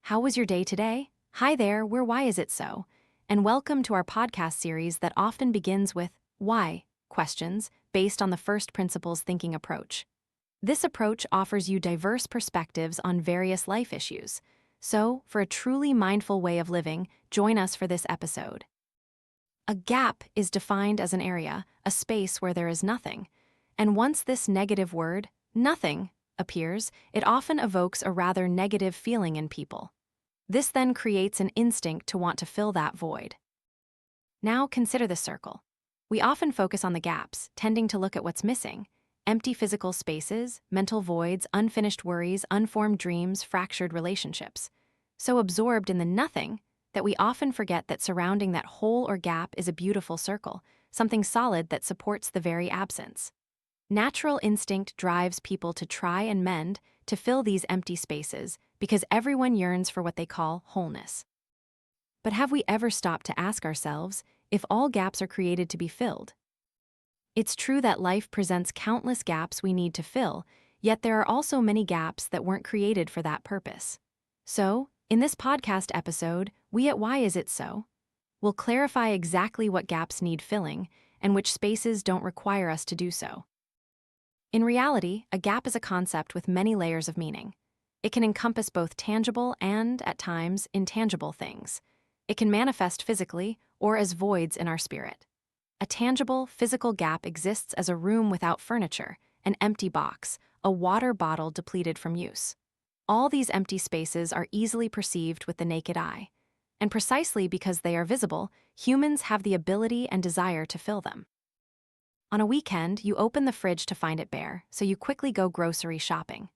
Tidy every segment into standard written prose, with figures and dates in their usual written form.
How was your day today? Hi there, we're Why Is It So? And welcome to our podcast series that often begins with why questions based on the first principles thinking approach. This approach offers you diverse perspectives on various life issues. So, for a truly mindful way of living, join us for this episode. A gap is defined as an area, a space where there is nothing. And once this negative word, nothing, appears, it often evokes a rather negative feeling in people. This then creates an instinct to want to fill that void. Now consider the circle. We often focus on the gaps, tending to look at what's missing: empty physical spaces, mental voids, unfinished worries, unformed dreams, fractured relationships. So absorbed in the nothing that we often forget that surrounding that hole or gap is a beautiful circle, something solid that supports the very absence. Natural instinct drives people to try and mend, to fill these empty spaces, because everyone yearns for what they call wholeness. But have we ever stopped to ask ourselves if all gaps are created to be filled? It's true that life presents countless gaps we need to fill, yet there are also many gaps that weren't created for that purpose. So, in this podcast episode, we at Why Is It So? Will clarify exactly what gaps need filling and which spaces don't require us to do so. In reality, a gap is a concept with many layers of meaning. It can encompass both tangible and, at times, intangible things. It can manifest physically or as voids in our spirit. A tangible, physical gap exists as a room without furniture, an empty box, a water bottle depleted from use. All these empty spaces are easily perceived with the naked eye. And precisely because they are visible, humans have the ability and desire to fill them. On a weekend, you open the fridge to find it bare, so you quickly go grocery shopping.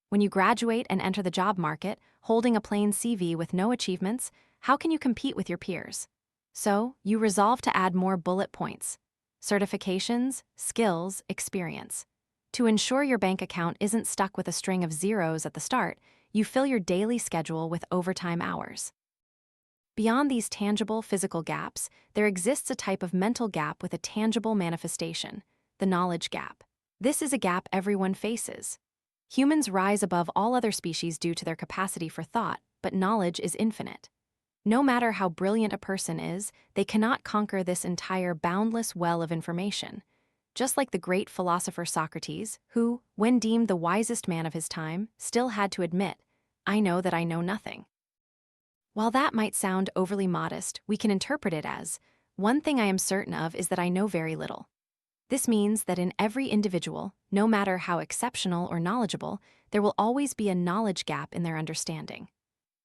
When you graduate and enter the job market, holding a plain CV with no achievements, how can you compete with your peers? So, you resolve to add more bullet points: certifications, skills, experience. To ensure your bank account isn't stuck with a string of zeros at the start, you fill your daily schedule with overtime hours. Beyond these tangible physical gaps, there exists a type of mental gap with a tangible manifestation: the knowledge gap. This is a gap everyone faces. Humans rise above all other species due to their capacity for thought, but knowledge is infinite. No matter how brilliant a person is, they cannot conquer this entire boundless well of information. Just like the great philosopher Socrates, who, when deemed the wisest man of his time, still had to admit, "I know that I know nothing." While that might sound overly modest, we can interpret it as, "One thing I am certain of is that I know very little." This means that in every individual, no matter how exceptional or knowledgeable, there will always be a knowledge gap in their understanding.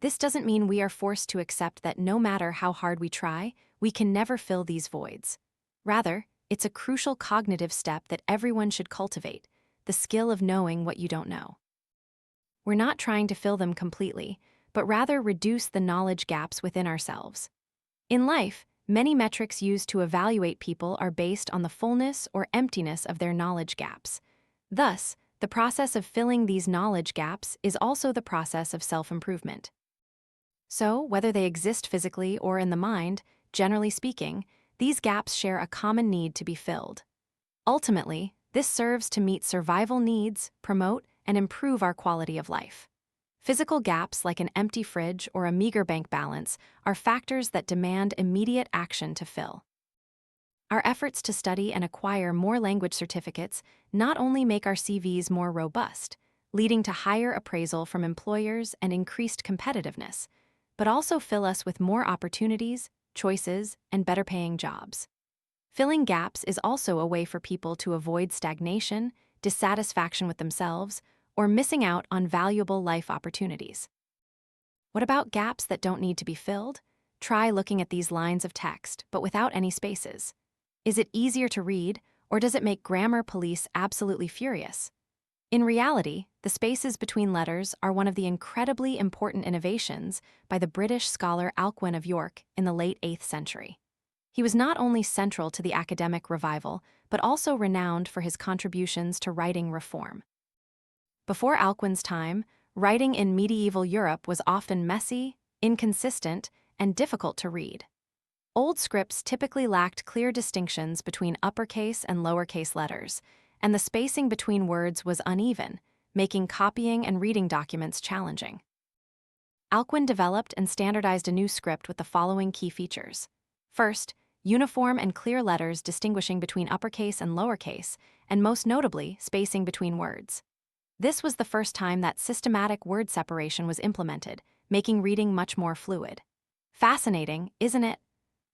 This doesn't mean we are forced to accept that no matter how hard we try, we can never fill these voids. Rather, it's a crucial cognitive step that everyone should cultivate: the skill of knowing what you don't know. We're not trying to fill them completely, but rather reduce the knowledge gaps within ourselves. In life, many metrics used to evaluate people are based on the fullness or emptiness of their knowledge gaps. Thus, the process of filling these knowledge gaps is also the process of self-improvement. So, whether they exist physically or in the mind, generally speaking, these gaps share a common need to be filled. Ultimately, this serves to meet survival needs, promote, and improve our quality of life. Physical gaps like an empty fridge or a meager bank balance are factors that demand immediate action to fill. Our efforts to study and acquire more language certificates not only make our CVs more robust, leading to higher appraisal from employers and increased competitiveness, but also fill us with more opportunities, choices, and better-paying jobs. Filling gaps is also a way for people to avoid stagnation, dissatisfaction with themselves, or missing out on valuable life opportunities. What about gaps that don't need to be filled? Try looking at these lines of text, but without any spaces. Is it easier to read, or does it make grammar police absolutely furious? In reality, the spaces between letters are one of the incredibly important innovations by the British scholar Alcuin of York in the late 8th century. He was not only central to the academic revival, but also renowned for his contributions to writing reform. Before Alcuin's time, writing in medieval Europe was often messy, inconsistent, and difficult to read. Old scripts typically lacked clear distinctions between uppercase and lowercase letters, and the spacing between words was uneven, making copying and reading documents challenging. Alcuin developed and standardized a new script with the following key features. First, uniform and clear letters distinguishing between uppercase and lowercase, and most notably, spacing between words. This was the first time that systematic word separation was implemented, making reading much more fluid. Fascinating, isn't it?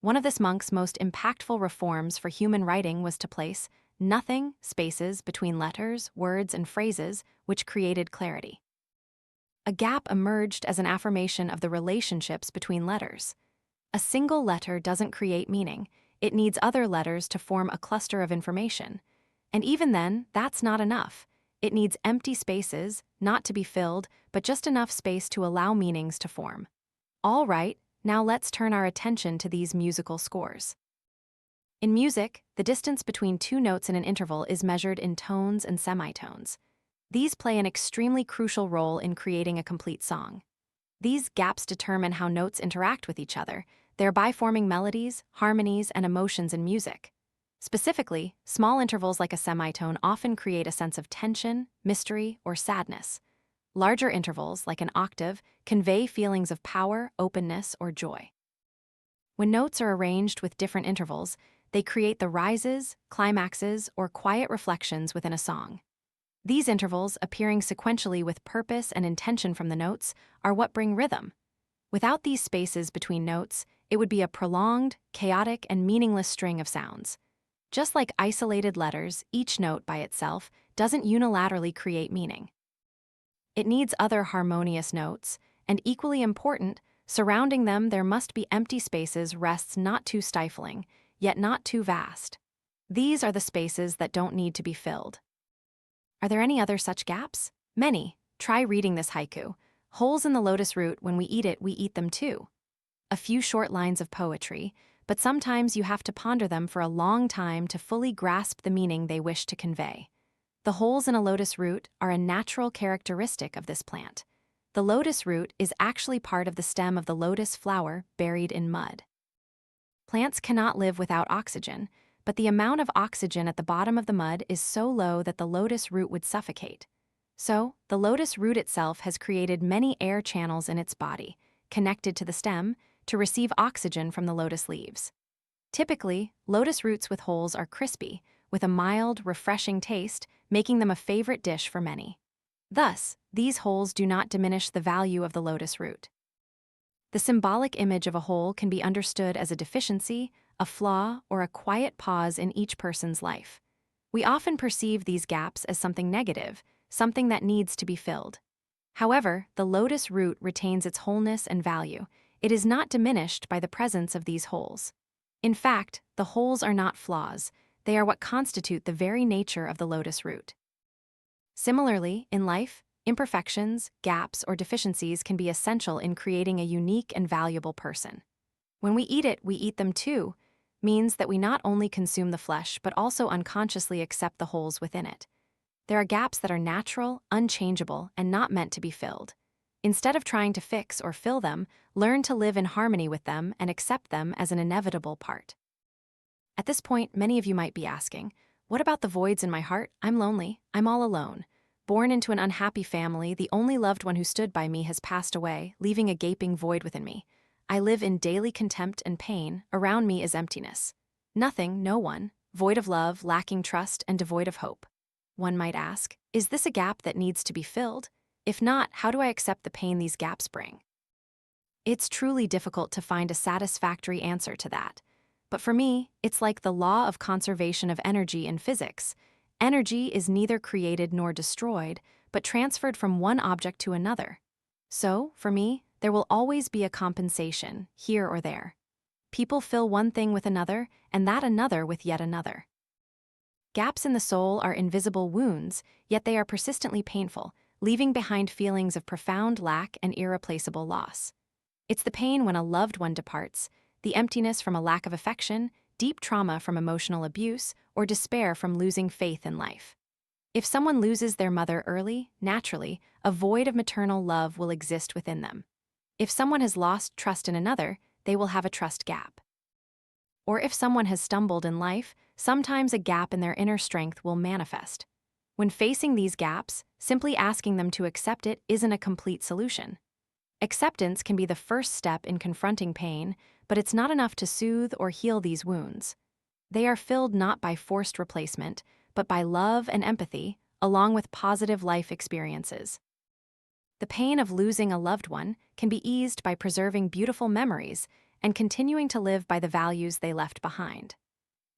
One of this monk's most impactful reforms for human writing was to place nothing spaces between letters, words, and phrases, which created clarity. A gap emerged as an affirmation of the relationships between letters. A single letter doesn't create meaning, it needs other letters to form a cluster of information. And even then, that's not enough. It needs empty spaces, not to be filled, but just enough space to allow meanings to form. All right, now let's turn our attention to these musical scores. In music, the distance between two notes in an interval is measured in tones and semitones. These play an extremely crucial role in creating a complete song. These gaps determine how notes interact with each other, thereby forming melodies, harmonies, and emotions in music. Specifically, small intervals like a semitone often create a sense of tension, mystery, or sadness. Larger intervals, like an octave, convey feelings of power, openness, or joy. When notes are arranged with different intervals, they create the rises, climaxes, or quiet reflections within a song. These intervals, appearing sequentially with purpose and intention from the notes, are what bring rhythm. Without these spaces between notes, it would be a prolonged, chaotic, and meaningless string of sounds. Just like isolated letters, each note by itself doesn't unilaterally create meaning. It needs other harmonious notes, and equally important, surrounding them there must be empty spaces rests not too stifling, yet not too vast. These are the spaces that don't need to be filled. Are there any other such gaps? Many. Try reading this haiku. Holes in the lotus root, when we eat them too. A few short lines of poetry, but sometimes you have to ponder them for a long time to fully grasp the meaning they wish to convey. The holes in a lotus root are a natural characteristic of this plant. The lotus root is actually part of the stem of the lotus flower buried in mud. Plants cannot live without oxygen, but the amount of oxygen at the bottom of the mud is so low that the lotus root would suffocate. So, the lotus root itself has created many air channels in its body, connected to the stem, to receive oxygen from the lotus leaves. Typically, lotus roots with holes are crispy, with a mild, refreshing taste, making them a favorite dish for many. Thus, these holes do not diminish the value of the lotus root. The symbolic image of a hole can be understood as a deficiency, a flaw, or a quiet pause in each person's life. We often perceive these gaps as something negative, something that needs to be filled. However, the lotus root retains its wholeness and value. It is not diminished by the presence of these holes. In fact, the holes are not flaws, they are what constitute the very nature of the lotus root. Similarly, in life, imperfections, gaps, or deficiencies can be essential in creating a unique and valuable person. When we eat them too, means that we not only consume the flesh but also unconsciously accept the holes within it. There are gaps that are natural, unchangeable, and not meant to be filled. Instead of trying to fix or fill them, learn to live in harmony with them and accept them as an inevitable part. At this point, many of you might be asking, what about the voids in my heart? I'm lonely. I'm all alone. Born into an unhappy family, the only loved one who stood by me has passed away, leaving a gaping void within me. I live in daily contempt and pain. Around me is emptiness. Nothing, no one, void of love, lacking trust, and devoid of hope. One might ask, is this a gap that needs to be filled? If not, how do I accept the pain these gaps bring? It's truly difficult to find a satisfactory answer to that. But for me, it's like the law of conservation of energy in physics. Energy is neither created nor destroyed, but transferred from one object to another. So, for me, there will always be a compensation, here or there. People fill one thing with another, and that another with yet another. Gaps in the soul are invisible wounds, yet they are persistently painful, leaving behind feelings of profound lack and irreplaceable loss. It's the pain when a loved one departs, the emptiness from a lack of affection, deep trauma from emotional abuse, or despair from losing faith in life. If someone loses their mother early, naturally, a void of maternal love will exist within them. If someone has lost trust in another, they will have a trust gap. Or if someone has stumbled in life, sometimes a gap in their inner strength will manifest. When facing these gaps, simply asking them to accept it isn't a complete solution. Acceptance can be the first step in confronting pain, but it's not enough to soothe or heal these wounds. They are filled not by forced replacement, but by love and empathy, along with positive life experiences. The pain of losing a loved one can be eased by preserving beautiful memories and continuing to live by the values they left behind.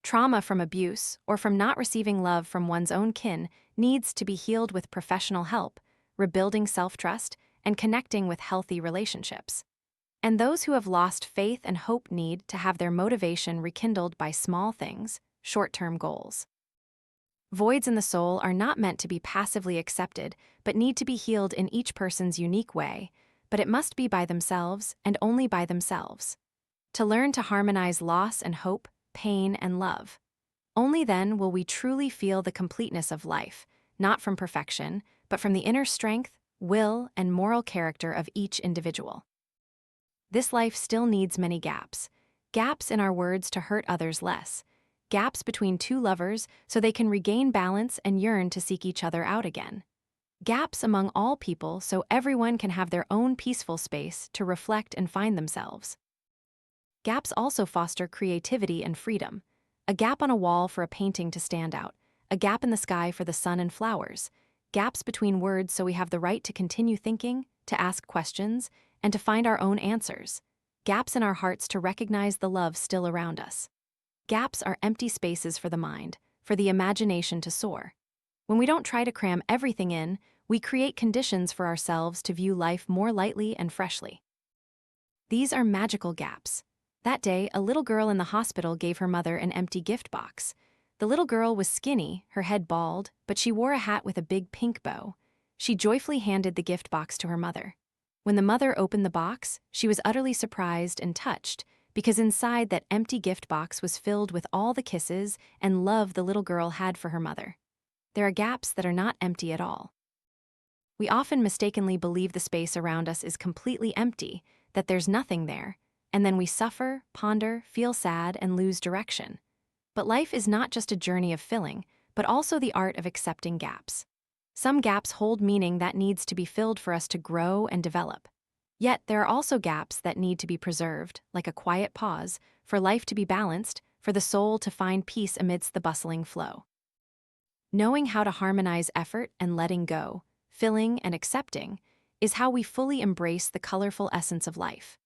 Trauma from abuse or from not receiving love from one's own kin needs to be healed with professional help, rebuilding self-trust, and connecting with healthy relationships. And those who have lost faith and hope need to have their motivation rekindled by small things, short-term goals. Voids in the soul are not meant to be passively accepted, but need to be healed in each person's unique way, but it must be by themselves and only by themselves. To learn to harmonize loss and hope, pain and love. Only then will we truly feel the completeness of life, not from perfection, but from the inner strength, will, and moral character of each individual. This life still needs many gaps. Gaps in our words to hurt others less. Gaps between two lovers so they can regain balance and yearn to seek each other out again. Gaps among all people so everyone can have their own peaceful space to reflect and find themselves. Gaps also foster creativity and freedom. A gap on a wall for a painting to stand out. A gap in the sky for the sun and flowers. Gaps between words so we have the right to continue thinking, to ask questions, and to find our own answers. Gaps in our hearts to recognize the love still around us. Gaps are empty spaces for the mind, for the imagination to soar. When we don't try to cram everything in, we create conditions for ourselves to view life more lightly and freshly. These are magical gaps. That day, a little girl in the hospital gave her mother an empty gift box. The little girl was skinny, her head bald, but she wore a hat with a big pink bow. She joyfully handed the gift box to her mother. When the mother opened the box, she was utterly surprised and touched, because inside that empty gift box was filled with all the kisses and love the little girl had for her mother. There are gaps that are not empty at all. We often mistakenly believe the space around us is completely empty, that there's nothing there, and then we suffer, ponder, feel sad, and lose direction. But life is not just a journey of filling, but also the art of accepting gaps. Some gaps hold meaning that needs to be filled for us to grow and develop. Yet there are also gaps that need to be preserved, like a quiet pause, for life to be balanced, for the soul to find peace amidst the bustling flow. Knowing how to harmonize effort and letting go, filling and accepting, is how we fully embrace the colorful essence of life.